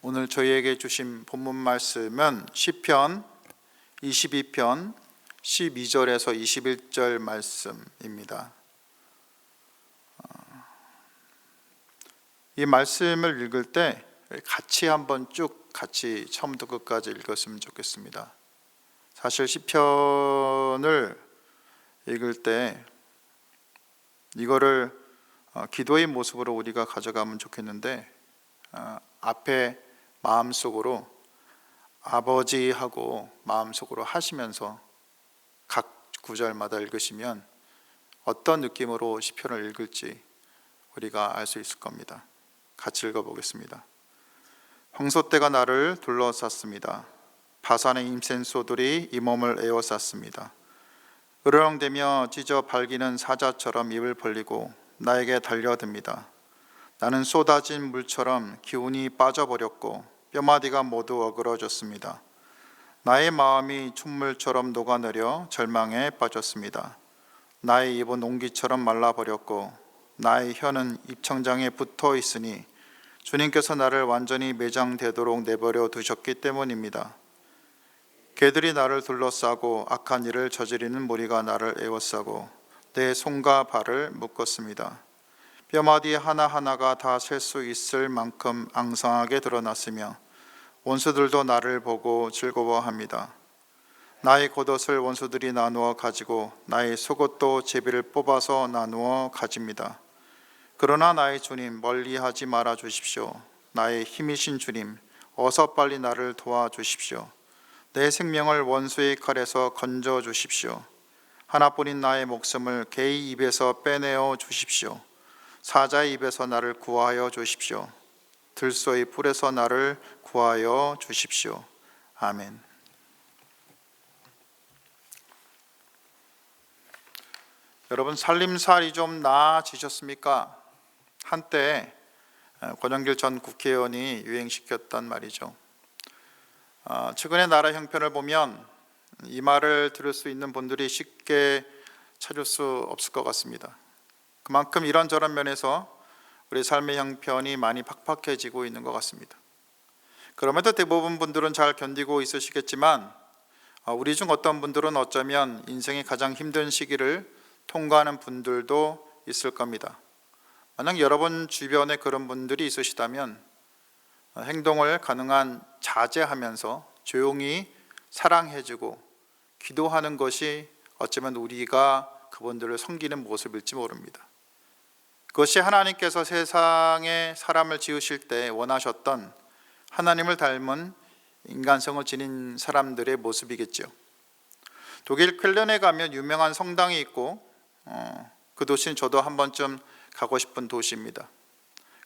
오늘 저희에게 주신 본문 말씀은 시편 22편 12절에서 21절 말씀입니다. 이 말씀을 읽을 때 같이 한번 쭉 같이 처음부터 끝까지 읽었으면 좋겠습니다. 사실 시편을 읽을 때 이거를 기도의 모습으로 우리가 가져가면 좋겠는데, 앞에 마음속으로 아버지하고 마음속으로 하시면서 각 구절마다 읽으시면 어떤 느낌으로 시편을 읽을지 우리가 알 수 있을 겁니다. 같이 읽어보겠습니다. 황소떼가 나를 둘러쌌습니다. 바산의 임센소들이 이 몸을 에워쌌습니다. 으르렁대며 찢어 발기는 사자처럼 입을 벌리고 나에게 달려듭니다. 나는 쏟아진 물처럼 기운이 빠져버렸고 뼈마디가 모두 어그러졌습니다. 나의 마음이 촛물처럼 녹아내려 절망에 빠졌습니다. 나의 입은 옹기처럼 말라버렸고 나의 혀는 입천장에 붙어 있으니 주님께서 나를 완전히 매장되도록 내버려 두셨기 때문입니다. 개들이 나를 둘러싸고 악한 일을 저지르는 무리가 나를 에워싸고 내 손과 발을 묶었습니다. 뼈마디 하나하나가 다 셀 수 있을 만큼 앙상하게 드러났으며 원수들도 나를 보고 즐거워합니다. 나의 겉옷을 원수들이 나누어 가지고 나의 속옷도 제비를 뽑아서 나누어 가집니다. 그러나 나의 주님, 멀리하지 말아 주십시오. 나의 힘이신 주님, 어서 빨리 나를 도와주십시오. 내 생명을 원수의 칼에서 건져 주십시오. 하나뿐인 나의 목숨을 개의 입에서 빼내어 주십시오. 사자의 입에서 나를 구하여 주십시오. 들소의 뿔에서 나를 구하여 주십시오. 아멘. 여러분, 살림살이 좀 나아지셨습니까? 한때 권영길 전 국회의원이 유행시켰단 말이죠. 최근의 나라 형편을 보면 이 말을 들을 수 있는 분들이 쉽게 찾을 수 없을 것 같습니다. 그만큼 이런저런 면에서 우리 삶의 형편이 많이 팍팍해지고 있는 것 같습니다. 그럼에도 대부분 분들은 잘 견디고 있으시겠지만 우리 중 어떤 분들은 어쩌면 인생의 가장 힘든 시기를 통과하는 분들도 있을 겁니다. 만약 여러분 주변에 그런 분들이 있으시다면 행동을 가능한 자제하면서 조용히 사랑해주고 기도하는 것이 어쩌면 우리가 그분들을 섬기는 모습일지 모릅니다. 그것이 하나님께서 세상에 사람을 지으실 때 원하셨던 하나님을 닮은 인간성을 지닌 사람들의 모습이겠죠. 독일 쾰른에 가면 유명한 성당이 있고 그 도시는 저도 한 번쯤 가고 싶은 도시입니다.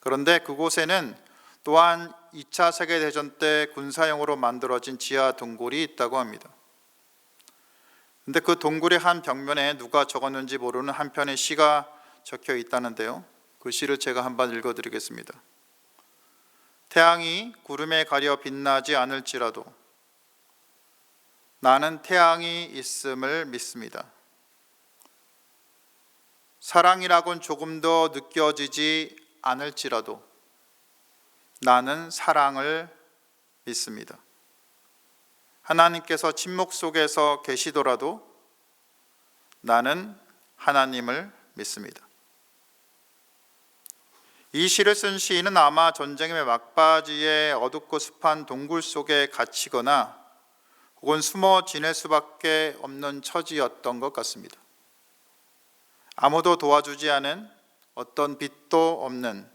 그런데 그곳에는 또한 2차 세계대전 때 군사용으로 만들어진 지하 동굴이 있다고 합니다. 근데 그 동굴의 한 벽면에 누가 적었는지 모르는 한 편의 시가 적혀 있다는데요. 그 시를 제가 한번 읽어드리겠습니다. 태양이 구름에 가려 빛나지 않을지라도 나는 태양이 있음을 믿습니다. 사랑이라곤 조금 더 느껴지지 않을지라도 나는 사랑을 믿습니다. 하나님께서 침묵 속에서 계시더라도 나는 하나님을 믿습니다. 이 시를 쓴 시인은 아마 전쟁의 막바지에 어둡고 습한 동굴 속에 갇히거나 혹은 숨어 지낼 수밖에 없는 처지였던 것 같습니다. 아무도 도와주지 않은, 어떤 빛도 없는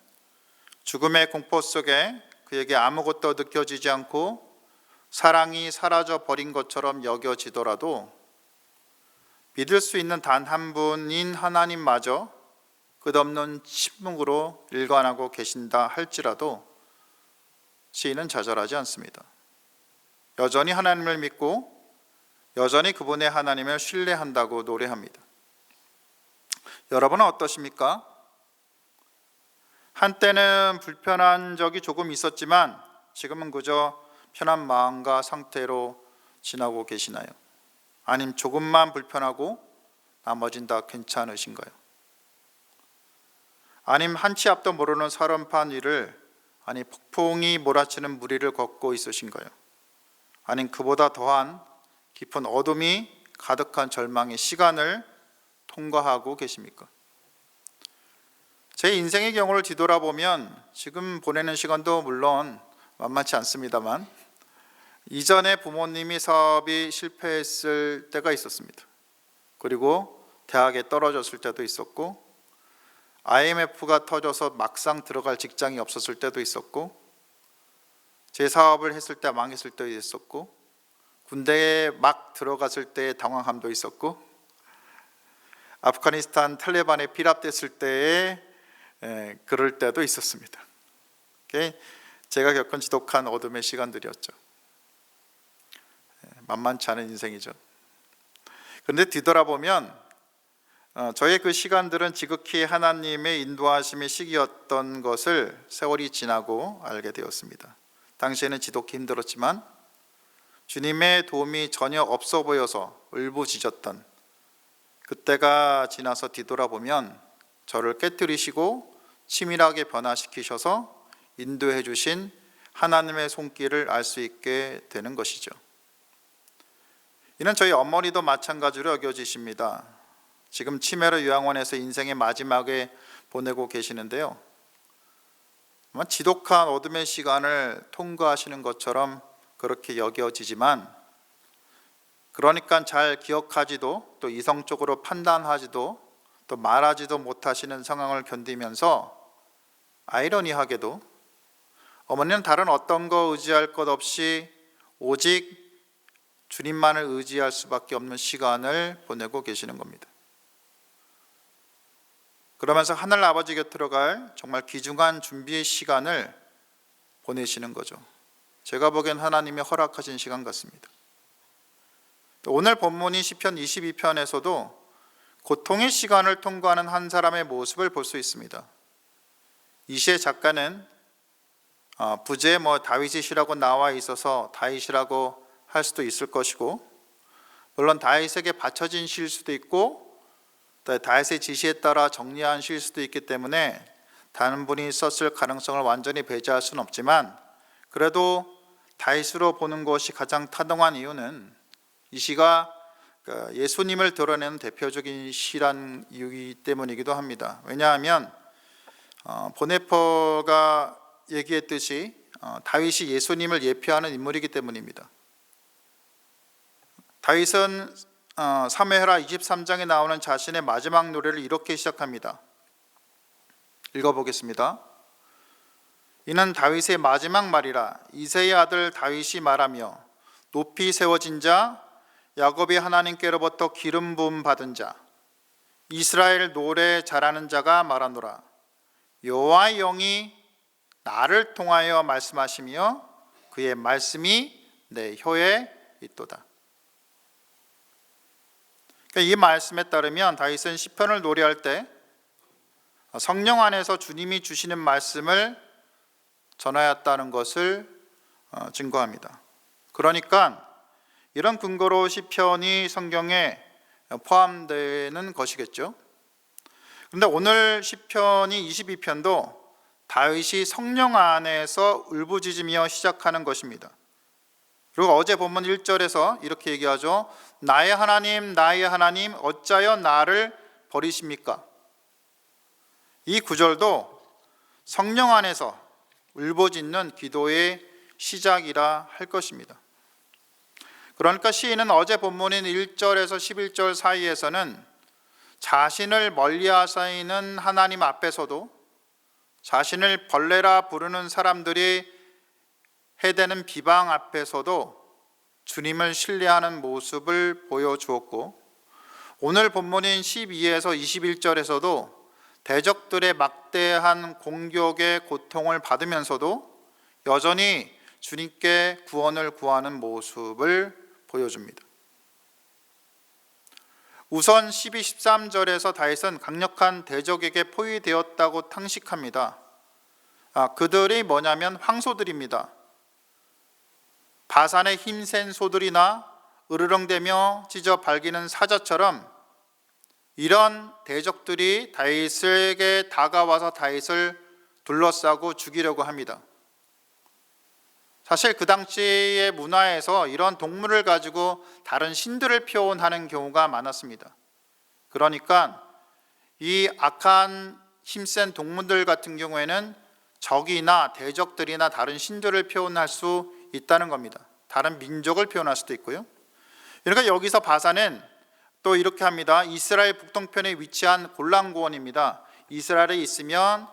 죽음의 공포 속에 그에게 아무것도 느껴지지 않고 사랑이 사라져 버린 것처럼 여겨지더라도 믿을 수 있는 단 한 분인 하나님마저 끝없는 침묵으로 일관하고 계신다 할지라도 시인은 좌절하지 않습니다. 여전히 하나님을 믿고 여전히 그분의 하나님을 신뢰한다고 노래합니다. 여러분은 어떠십니까? 한때는 불편한 적이 조금 있었지만 지금은 그저 편한 마음과 상태로 지나고 계시나요? 아니면 조금만 불편하고 나머진 다 괜찮으신가요? 아니면 한치 앞도 모르는 살얼판 위를 아니 폭풍이 몰아치는 무리를 걷고 있으신가요? 아니면 그보다 더한 깊은 어둠이 가득한 절망의 시간을 통과하고 계십니까? 제 인생의 경우를 뒤돌아보면 지금 보내는 시간도 물론 만만치 않습니다만 이전에 부모님이 사업이 실패했을 때가 있었습니다. 그리고 대학에 떨어졌을 때도 있었고 IMF가 터져서 막상 들어갈 직장이 없었을 때도 있었고 제 사업을 했을 때 망했을 때도 있었고 군대에 막 들어갔을 때의 당황함도 있었고 아프가니스탄 탈레반에 피랍됐을 때에 그럴 때도 있었습니다. 제가 겪은 지독한 어둠의 시간들이었죠. 만만치 않은 인생이죠. 그런데 뒤돌아보면 저의 그 시간들은 지극히 하나님의 인도하심의 시기였던 것을 세월이 지나고 알게 되었습니다. 당시에는 지독히 힘들었지만 주님의 도움이 전혀 없어 보여서 울부짖었던 그때가 지나서 뒤돌아보면 저를 깨뜨리시고 치밀하게 변화시키셔서 인도해 주신 하나님의 손길을 알 수 있게 되는 것이죠. 이는 저희 어머니도 마찬가지로 여겨지십니다. 지금 치매로 요양원에서 인생의 마지막에 보내고 계시는데요. 지독한 어둠의 시간을 통과하시는 것처럼 그렇게 여겨지지만 그러니까 잘 기억하지도 또 이성적으로 판단하지도 또 말하지도 못하시는 상황을 견디면서 아이러니하게도 어머니는 다른 어떤 거 의지할 것 없이 오직 주님만을 의지할 수밖에 없는 시간을 보내고 계시는 겁니다. 그러면서 하늘 아버지 곁으로 갈 정말 귀중한 준비의 시간을 보내시는 거죠. 제가 보기엔 하나님이 허락하신 시간 같습니다. 오늘 본문인 시편 22편에서도 고통의 시간을 통과하는 한 사람의 모습을 볼 수 있습니다. 이 시의 작가는 부제에 다윗이라고 나와 있어서 다윗이라고 할 수도 있을 것이고 물론 다윗에게 바쳐진 시일 수도 있고 또 다윗의 지시에 따라 정리한 시일 수도 있기 때문에 다른 분이 썼을 가능성을 완전히 배제할 수는 없지만 그래도 다윗으로 보는 것이 가장 타당한 이유는 이 시가 예수님을 드러내는 대표적인 시란 이유이기 때문이기도 합니다. 왜냐하면 보네퍼가 얘기했듯이 다윗이 예수님을 예표하는 인물이기 때문입니다. 다윗은 사무엘하 23장에 나오는 자신의 마지막 노래를 이렇게 시작합니다. 읽어보겠습니다. 이는 다윗의 마지막 말이라. 이새의 아들 다윗이 말하며 높이 세워진 자 야곱의 하나님께로부터 기름 부음 받은 자 이스라엘 노래 잘하는 자가 말하노라. 여호와의 영이 나를 통하여 말씀하시며 그의 말씀이 내 혀에 있도다. 이 말씀에 따르면 다윗은 시편을 노래할 때 성령 안에서 주님이 주시는 말씀을 전하였다는 것을 증거합니다. 그러니까 이런 근거로 시편이 성경에 포함되는 것이겠죠. 그런데 오늘 시편이 22편도 다윗이 성령 안에서 울부짖으며 시작하는 것입니다. 그리고 어제 본문 1절에서 이렇게 얘기하죠. 나의 하나님 어찌하여 나를 버리십니까? 이 구절도 성령 안에서 울부짖는 기도의 시작이라 할 것입니다. 그러니까 시인은 어제 본문인 1절에서 11절 사이에서는 자신을 멀리하시는 하나님 앞에서도 자신을 벌레라 부르는 사람들이 해대는 비방 앞에서도 주님을 신뢰하는 모습을 보여주었고 오늘 본문인 12에서 21절에서도 대적들의 막대한 공격의 고통을 받으면서도 여전히 주님께 구원을 구하는 모습을 보여줍니다. 우선 12, 13절에서 다윗은 강력한 대적에게 포위되었다고 탕식합니다. 그들이 뭐냐면 황소들입니다. 바산의 힘센 소들이나 으르렁대며 찢어 발기는 사자처럼 이런 대적들이 다윗에게 다가와서 다윗을 둘러싸고 죽이려고 합니다. 사실 그 당시의 문화에서 이런 동물을 가지고 다른 신들을 표현하는 경우가 많았습니다. 그러니까 이 악한 힘센 동물들 같은 경우에는 적이나 대적들이나 다른 신들을 표현할 수 있다는 겁니다. 다른 민족을 표현할 수도 있고요. 그러니까 여기서 바사는 또 이렇게 합니다. 이스라엘 북동편에 위치한 골란고원입니다. 이스라엘에 있으면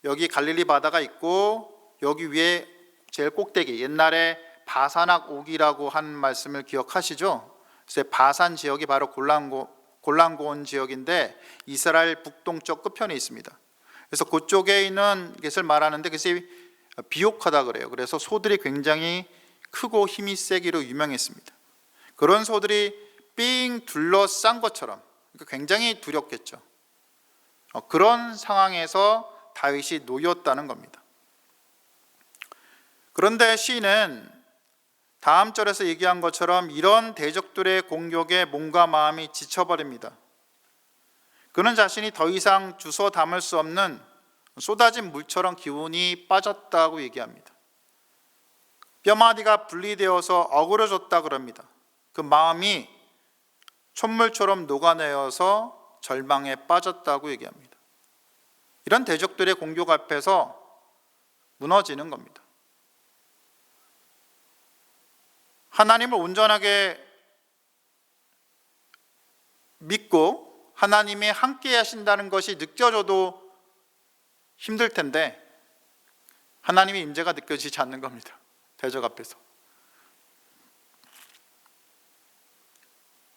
여기 갈릴리 바다가 있고 여기 위에 제일 꼭대기, 옛날에 바산악 옥이라고 한 말씀을 기억하시죠? 그래서 바산 지역이 바로 골란고원 지역인데 이스라엘 북동쪽 끝편에 있습니다. 그래서 그쪽에 있는 것을 말하는데 그것이 비옥하다 그래요. 그래서 소들이 굉장히 크고 힘이 세기로 유명했습니다. 그런 소들이 삥 둘러싼 것처럼 굉장히 두렵겠죠. 그런 상황에서 다윗이 놓였다는 겁니다. 그런데 시인은 다음 절에서 얘기한 것처럼 이런 대적들의 공격에 몸과 마음이 지쳐버립니다. 그는 자신이 더 이상 주워 담을 수 없는 쏟아진 물처럼 기운이 빠졌다고 얘기합니다. 뼈마디가 분리되어서 어그러졌다 그럽니다. 그 마음이 촛물처럼 녹아내어서 절망에 빠졌다고 얘기합니다. 이런 대적들의 공격 앞에서 무너지는 겁니다. 하나님을 온전하게 믿고 하나님이 함께 하신다는 것이 느껴져도 힘들 텐데 하나님의 임재가 느껴지지 않는 겁니다. 대적 앞에서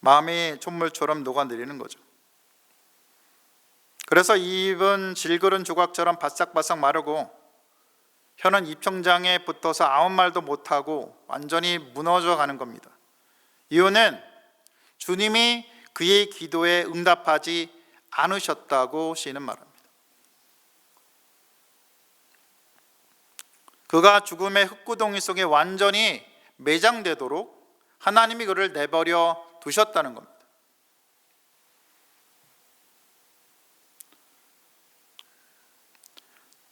마음이 촛물처럼 녹아내리는 거죠. 그래서 입은 질그른 조각처럼 바싹바싹 마르고 혀는 입천장에 붙어서 아무 말도 못하고 완전히 무너져 가는 겁니다. 이유는 주님이 그의 기도에 응답하지 않으셨다고 시인은 말합니다. 그가 죽음의 흙구덩이 속에 완전히 매장되도록 하나님이 그를 내버려 두셨다는 겁니다.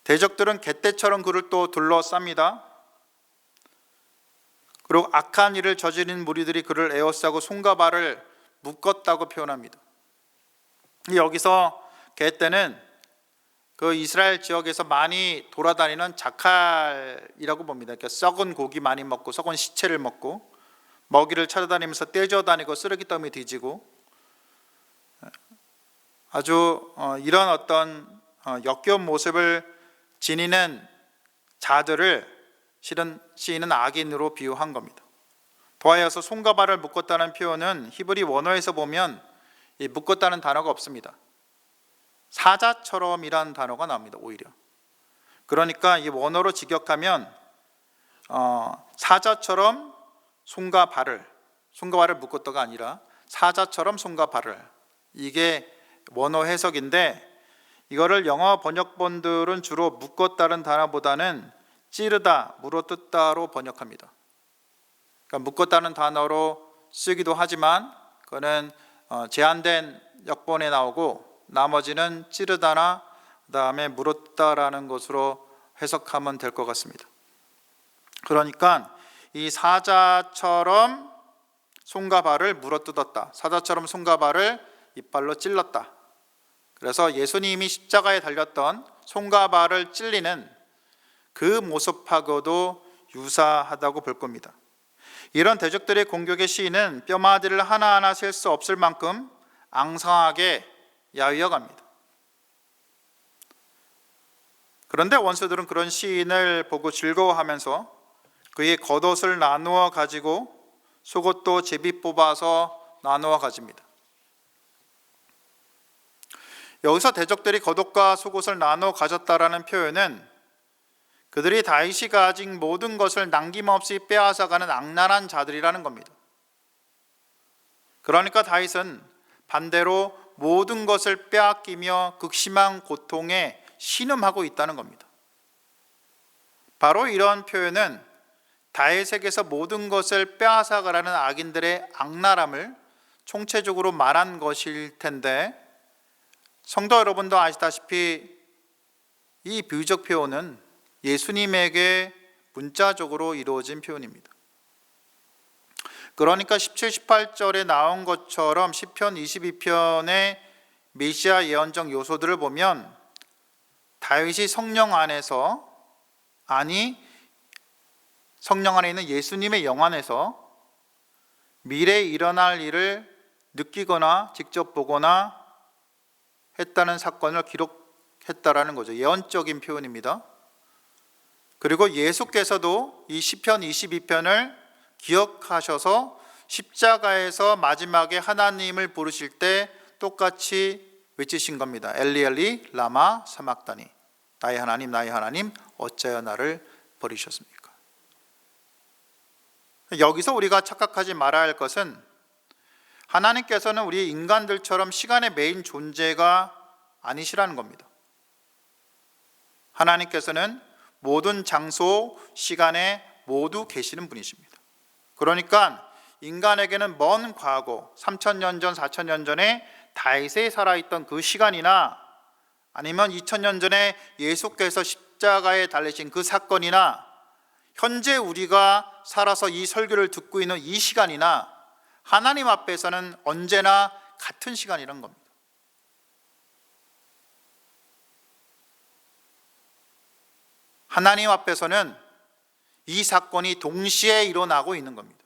대적들은 갯대처럼 그를 또 둘러쌉니다. 그리고 악한 일을 저지른 무리들이 그를 에워싸고 손과 발을 묶었다고 표현합니다. 여기서 갯대는 그 이스라엘 지역에서 많이 돌아다니는 자칼이라고 봅니다. 그러니까 썩은 고기 많이 먹고 썩은 시체를 먹고 먹이를 찾아다니면서 떼져다니고 쓰레기 더미 뒤지고 아주 이런 어떤 역겨운 모습을 지니는 자들을 실은 시인은 악인으로 비유한 겁니다. 더하여서 손과 발을 묶었다는 표현은 히브리 원어에서 보면 이 묶었다는 단어가 없습니다. 사자처럼이라는 단어가 나옵니다. 오히려 그러니까 이 원어로 직역하면 사자처럼 손과 발을 묶었다가 아니라 사자처럼 손과 발을, 이게 원어 해석인데 이거를 영어 번역본들은 주로 묶었다는 단어보다는 찌르다, 물어뜯다로 번역합니다. 그러니까 묶었다는 단어로 쓰기도 하지만 그거는 제한된 역본에 나오고 나머지는 찌르다나 그다음에 물어뜯다라는 것으로 해석하면 될 것 같습니다. 그러니까 이 사자처럼 손과 발을 물어뜯었다, 사자처럼 손과 발을 이빨로 찔렀다. 그래서 예수님이 십자가에 달렸던 손과 발을 찔리는 그 모습하고도 유사하다고 볼 겁니다. 이런 대적들의 공격의 시인은 뼈마디를 하나하나 셀 수 없을 만큼 앙상하게 야위어갑니다. 그런데 원수들은 그런 시인을 보고 즐거워하면서 그의 겉옷을 나누어 가지고 속옷도 제비 뽑아서 나누어 가집니다. 여기서 대적들이 겉옷과 속옷을 나누어 가졌다라는 표현은 그들이 다윗이 가진 모든 것을 남김없이 빼앗아가는 악랄한 자들이라는 겁니다. 그러니까 다윗은 반대로 모든 것을 빼앗기며 극심한 고통에 신음하고 있다는 겁니다. 바로 이런 표현은 다윗에게서 모든 것을 빼앗아가라는 악인들의 악랄함을 총체적으로 말한 것일 텐데, 성도 여러분도 아시다시피 이 비유적 표현은 예수님에게 문자적으로 이루어진 표현입니다. 그러니까 17, 18절에 나온 것처럼 시편 22편의 메시아 예언적 요소들을 보면 다윗이 성령 안에서, 성령 안에 있는 예수님의 영 안에서 미래에 일어날 일을 느끼거나 직접 보거나 했다는 사건을 기록했다라는 거죠. 예언적인 표현입니다. 그리고 예수께서도 이 시편 22편을 기억하셔서 십자가에서 마지막에 하나님을 부르실 때 똑같이 외치신 겁니다. 엘리 엘리 라마 사막다니, 나의 하나님 어찌하여 나를 버리셨습니까? 여기서 우리가 착각하지 말아야 할 것은 하나님께서는 우리 인간들처럼 시간에 매인 존재가 아니시라는 겁니다. 하나님께서는 모든 장소, 시간에 모두 계시는 분이십니다. 그러니까 인간에게는 먼 과거, 3000년 전, 4000년 전에 다윗이 살아있던 그 시간이나 아니면 2000년 전에 예수께서 십자가에 달리신 그 사건이나 현재 우리가 살아서 이 설교를 듣고 있는 이 시간이나 하나님 앞에서는 언제나 같은 시간이란 겁니다. 하나님 앞에서는 이 사건이 동시에 일어나고 있는 겁니다.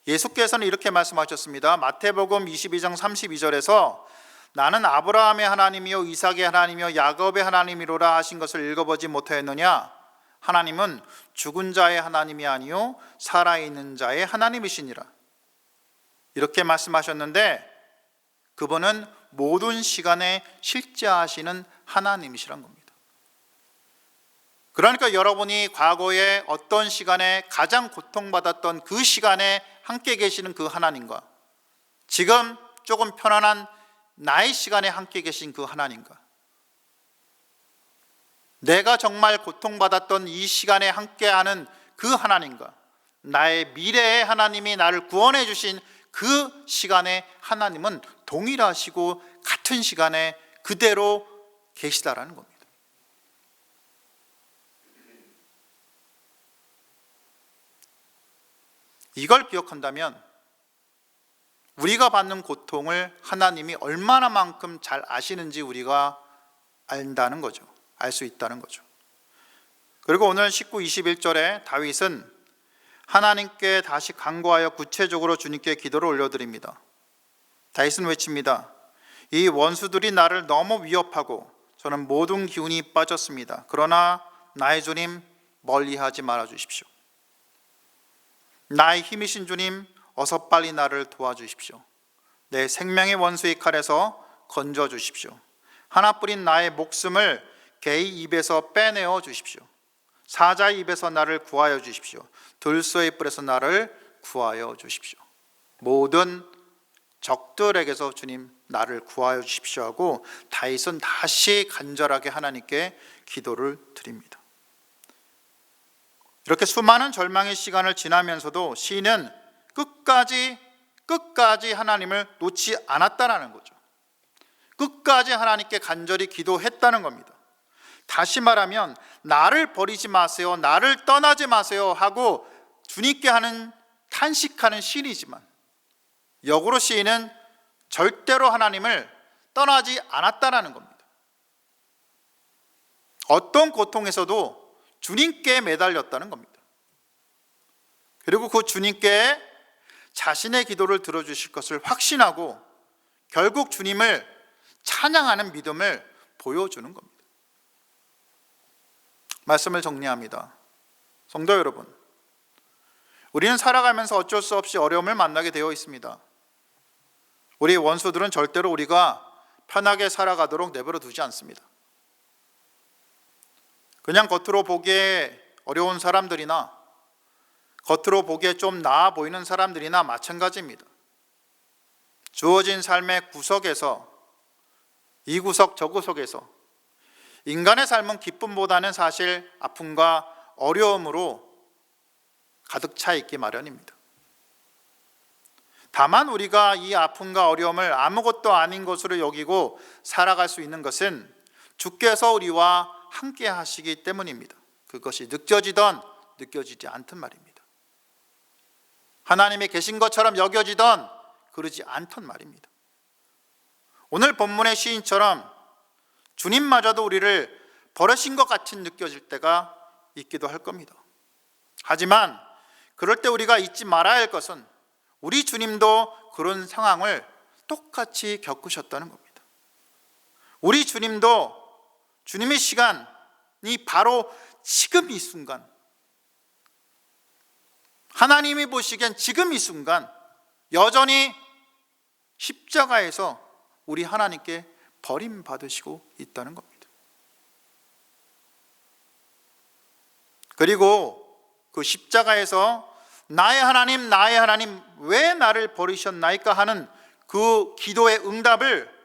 예수께서는 이렇게 말씀하셨습니다. 마태복음 22장 32절에서 나는 아브라함의 하나님이요 이삭의 하나님이요 야곱의 하나님이로라 하신 것을 읽어보지 못하였느냐? 하나님은 죽은 자의 하나님이 아니요 살아있는 자의 하나님이시니라. 이렇게 말씀하셨는데 그분은 모든 시간에 실제하시는 하나님이시란 겁니다. 그러니까 여러분이 과거에 어떤 시간에 가장 고통받았던 그 시간에 함께 계시는 그 하나님과 지금 조금 편안한 나의 시간에 함께 계신 그 하나님과 내가 정말 고통받았던 이 시간에 함께하는 그 하나님과 나의 미래의 하나님이 나를 구원해 주신 그 시간에 하나님은 동일하시고 같은 시간에 그대로 계시다라는 겁니다. 이걸 기억한다면 우리가 받는 고통을 하나님이 얼마나만큼 잘 아시는지 우리가 안다는 거죠. 알 수 있다는 거죠. 그리고 오늘 19, 21절에 다윗은 하나님께 다시 간구하여 구체적으로 주님께 기도를 올려드립니다. 다윗은 외칩니다. 이 원수들이 나를 너무 위협하고 저는 모든 기운이 빠졌습니다. 그러나 나의 주님 멀리하지 말아 주십시오. 나의 힘이신 주님 어서 빨리 나를 도와주십시오. 내 생명의 원수의 칼에서 건져 주십시오. 하나뿐인 나의 목숨을 개의 입에서 빼내어 주십시오. 사자의 입에서 나를 구하여 주십시오. 들소의 뿔에서 나를 구하여 주십시오. 모든 적들에게서 주님 나를 구하여 주십시오 하고 다윗은 다시 간절하게 하나님께 기도를 드립니다. 이렇게 수많은 절망의 시간을 지나면서도 시인은 끝까지 하나님을 놓지 않았다는 거죠. 끝까지 하나님께 간절히 기도했다는 겁니다. 다시 말하면 나를 버리지 마세요, 나를 떠나지 마세요 하고 주님께 하는 탄식하는 시인이지만 역으로 시인은 절대로 하나님을 떠나지 않았다는 겁니다. 어떤 고통에서도 주님께 매달렸다는 겁니다. 그리고 그 주님께 자신의 기도를 들어주실 것을 확신하고 결국 주님을 찬양하는 믿음을 보여주는 겁니다. 말씀을 정리합니다. 성도 여러분, 우리는 살아가면서 어쩔 수 없이 어려움을 만나게 되어 있습니다. 우리 원수들은 절대로 우리가 편하게 살아가도록 내버려 두지 않습니다. 그냥 겉으로 보기에 어려운 사람들이나 겉으로 보기에 좀 나아 보이는 사람들이나 마찬가지입니다. 주어진 삶의 구석에서 이 구석 저 구석에서 인간의 삶은 기쁨보다는 사실 아픔과 어려움으로 가득 차 있기 마련입니다. 다만 우리가 이 아픔과 어려움을 아무것도 아닌 것으로 여기고 살아갈 수 있는 것은 주께서 우리와 함께 하시기 때문입니다. 그것이 느껴지던 느껴지지 않단 말입니다. 하나님이 계신 것처럼 여겨지던 그러지 않단 말입니다. 오늘 본문의 시인처럼 주님마저도 우리를 버리신 것 같이 느껴질 때가 있기도 할 겁니다. 하지만 그럴 때 우리가 잊지 말아야 할 것은 우리 주님도 그런 상황을 똑같이 겪으셨다는 겁니다. 우리 주님도 주님의 시간이 바로 지금 이 순간, 하나님이 보시기엔 지금 이 순간 여전히 십자가에서 우리 하나님께 버림받으시고 있다는 겁니다. 그리고 그 십자가에서 나의 하나님 왜 나를 버리셨나이까 하는 그 기도의 응답을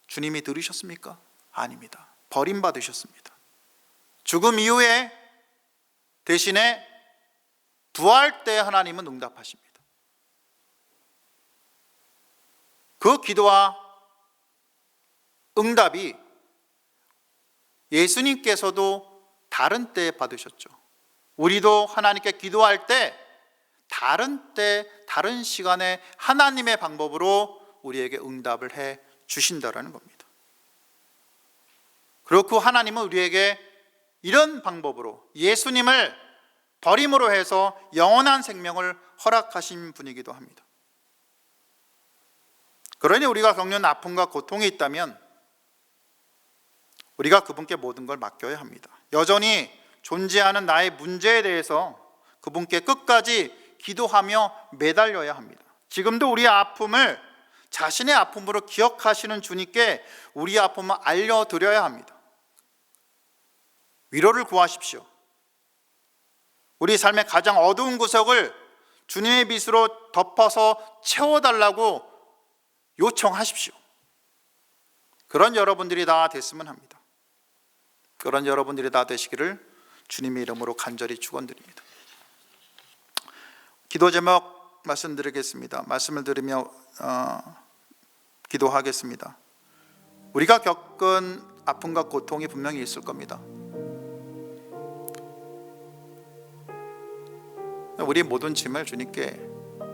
주님이 들으셨습니까? 아닙니다. 버림받으셨습니다. 죽음 이후에 대신에 부활 때 하나님은 응답하십니다. 그 기도와 응답이 예수님께서도 다른 때에 받으셨죠. 우리도 하나님께 기도할 때 다른 시간에 하나님의 방법으로 우리에게 응답을 해 주신다라는 겁니다. 그리고 그 하나님은 우리에게 이런 방법으로 예수님을 버림으로 해서 영원한 생명을 허락하신 분이기도 합니다. 그러니 우리가 겪는 아픔과 고통이 있다면 우리가 그분께 모든 걸 맡겨야 합니다. 여전히 존재하는 나의 문제에 대해서 그분께 끝까지 기도하며 매달려야 합니다. 지금도 우리의 아픔을 자신의 아픔으로 기억하시는 주님께 우리의 아픔을 알려드려야 합니다. 위로를 구하십시오. 우리 삶의 가장 어두운 구석을 주님의 빛으로 덮어서 채워달라고 요청하십시오. 그런 여러분들이 다 됐으면 합니다. 그런 여러분들이 다 되시기를 주님의 이름으로 간절히 축원드립니다. 기도 제목 말씀드리겠습니다. 말씀을 들으며 기도하겠습니다. 우리가 겪은 아픔과 고통이 분명히 있을 겁니다. 우리 모든 짐을 주님께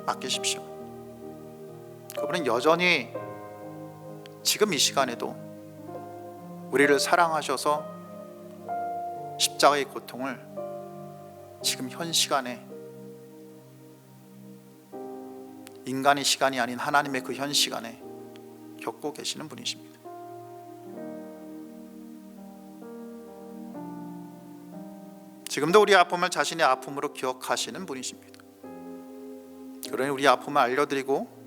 맡기십시오. 그분은 여전히 지금 이 시간에도 우리를 사랑하셔서 십자가의 고통을 지금 현 시간에, 인간의 시간이 아닌 하나님의 그 현 시간에 겪고 계시는 분이십니다. 지금도 우리 아픔을 자신의 아픔으로 기억하시는 분이십니다. 그러니 우리 아픔을 알려드리고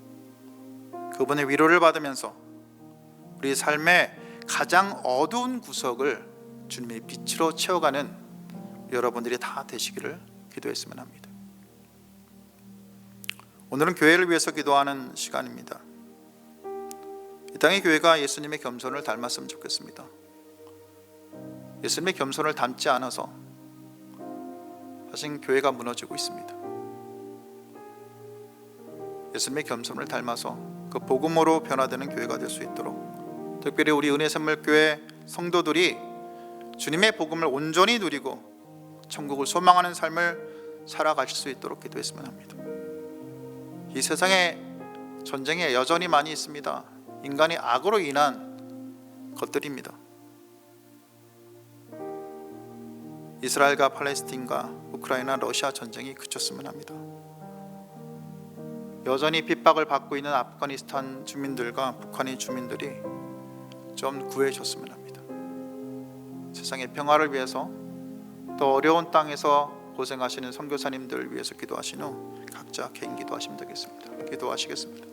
그분의 위로를 받으면서 우리 삶의 가장 어두운 구석을 주님의 빛으로 채워가는 여러분들이 다 되시기를 기도했으면 합니다. 오늘은 교회를 위해서 기도하는 시간입니다. 이 땅의 교회가 예수님의 겸손을 닮았으면 좋겠습니다. 예수님의 겸손을 닮지 않아서 사실 교회가 무너지고 있습니다. 예수님의 겸손을 닮아서 그 복음으로 변화되는 교회가 될 수 있도록, 특별히 우리 은혜샘물교회 성도들이 주님의 복음을 온전히 누리고 천국을 소망하는 삶을 살아가실 수 있도록 기도했으면 합니다. 이 세상에 전쟁이 여전히 많이 있습니다. 인간의 악으로 인한 것들입니다. 이스라엘과 팔레스틴과 우크라이나, 러시아 전쟁이 그쳤으면 합니다. 여전히 핍박을 받고 있는 아프가니스탄 주민들과 북한의 주민들이 좀 구해줬으면 합니다. 세상의 평화를 위해서, 또 어려운 땅에서 고생하시는 선교사님들을 위해서 기도하신 후 각자 개인 기도하시면 되겠습니다. 기도하시겠습니다.